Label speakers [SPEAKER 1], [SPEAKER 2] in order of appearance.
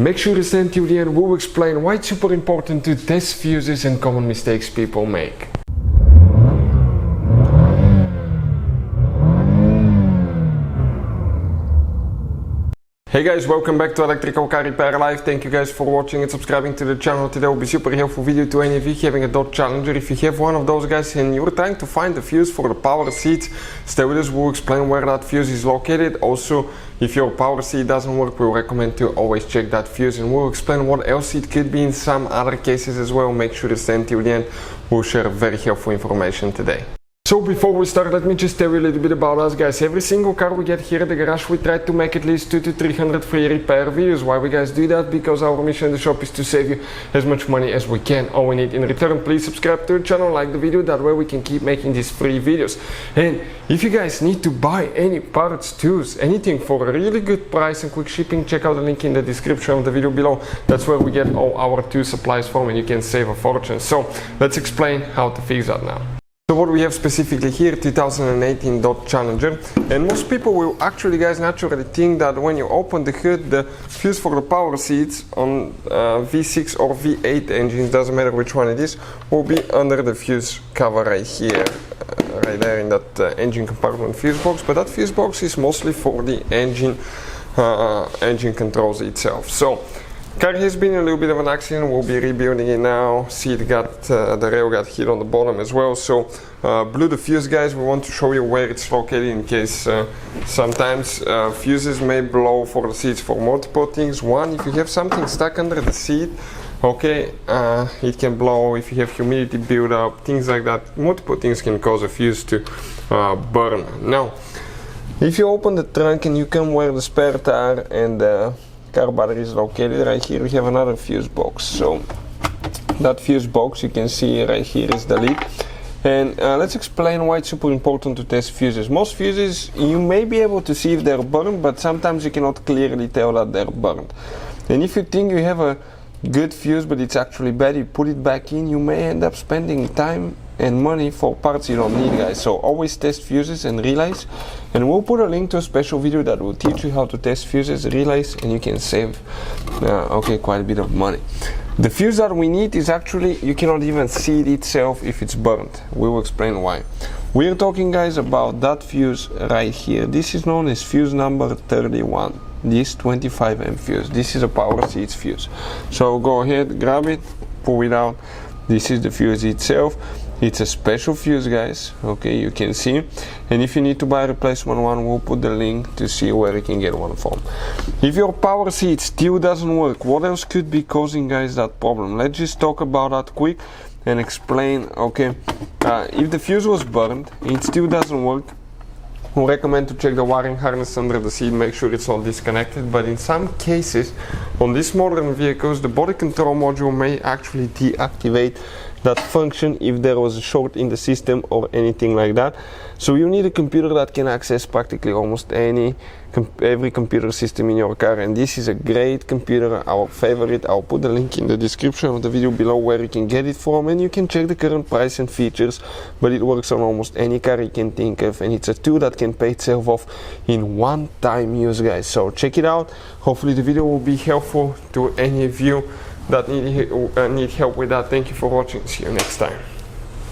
[SPEAKER 1] Make sure to stay until the end. We'll explain why it's super important to test fuses and common mistakes people make. Hey guys, welcome back to Electrical Car Repair Live. Thank you guys for watching and subscribing to the channel. Today will be super helpful video to any of you having a Dodge Challenger. If you have one of those guys and you're trying to find the fuse for the power seats, stay with us. We'll explain where that fuse is located. Also, if your power seat doesn't work, we'll recommend to always check that fuse, and we'll explain what else it could be in some other cases as well. Make sure to stay until the end. We'll share very helpful information today. So before we start, let me just tell you a little bit about us guys. Every single car we get here at the garage, we try to make at least 200 to 300 free repair videos. Why we guys do that? Because our mission in the shop is to save you as much money as we can. All we need in return, please subscribe to the channel, like the video, that way we can keep making these free videos. And if you guys need to buy any parts, tools, anything for a really good price and quick shipping, check out the link in the description of the video below. That's where we get all our tool supplies from and you can save a fortune. So let's explain how to fix that now. So what we have specifically here, 2018 Dodge Challenger, and most people will actually guys naturally think that when you open the hood, the fuse for the power seats on V6 or V8 engines, doesn't matter which one it is, will be under the fuse cover right here, right there in that engine compartment fuse box. But that fuse box is mostly for the engine controls itself. So car has been a little bit of an accident. We'll be rebuilding it now. See, it got the rail got hit on the bottom as well. So blew the fuse guys. We want to show you where it's located in case sometimes fuses may blow for the seats for multiple things. One, if you have something stuck under the seat, okay, it can blow. If you have humidity buildup, things like that, multiple things can cause a fuse to burn. Now, if you open the trunk and you come where the spare tire and the car battery is located, right here we have another fuse box. So that fuse box you can see right here is the lid. And let's explain why it's super important to test fuses. Most fuses you may be able to see if they're burned, but sometimes you cannot clearly tell that they're burned. And if you think you have a good fuse but it's actually bad, you put it back in, you may end up spending time and money for parts you don't need guys. So always test fuses and relays, and we'll put a link to a special video that will teach you how to test fuses, relays, and you can save quite a bit of money. The fuse that we need is actually, you cannot even see it itself if it's burnt. We will explain why. We're talking guys about that fuse right here. This is known as fuse number 31. This 25M fuse. This is a power seats fuse. So go ahead, grab it, pull it out. This is the fuse itself. It's a special fuse guys, okay, you can see. And if you need to buy a replacement one, we'll put the link to see where you can get one from. If your power seat still doesn't work, what else could be causing guys that problem? Let's just talk about that quick and explain. Okay, if the fuse was burned, it still doesn't work, we recommend to check the wiring harness under the seat, make sure it's all disconnected. But in some cases, on these modern vehicles, the body control module may actually deactivate that function if there was a short in the system or anything like that. So you need a computer that can access practically almost every computer system in your car, and this is a great computer, our favorite. I'll put the link in the description of the video below where you can get it from, and you can check the current price and features. But it works on almost any car you can think of, and it's a tool that can pay itself off in one-time use guys. So check it out. Hopefully the video will be helpful to any of you that need help with that. Thank you for watching. See you next time.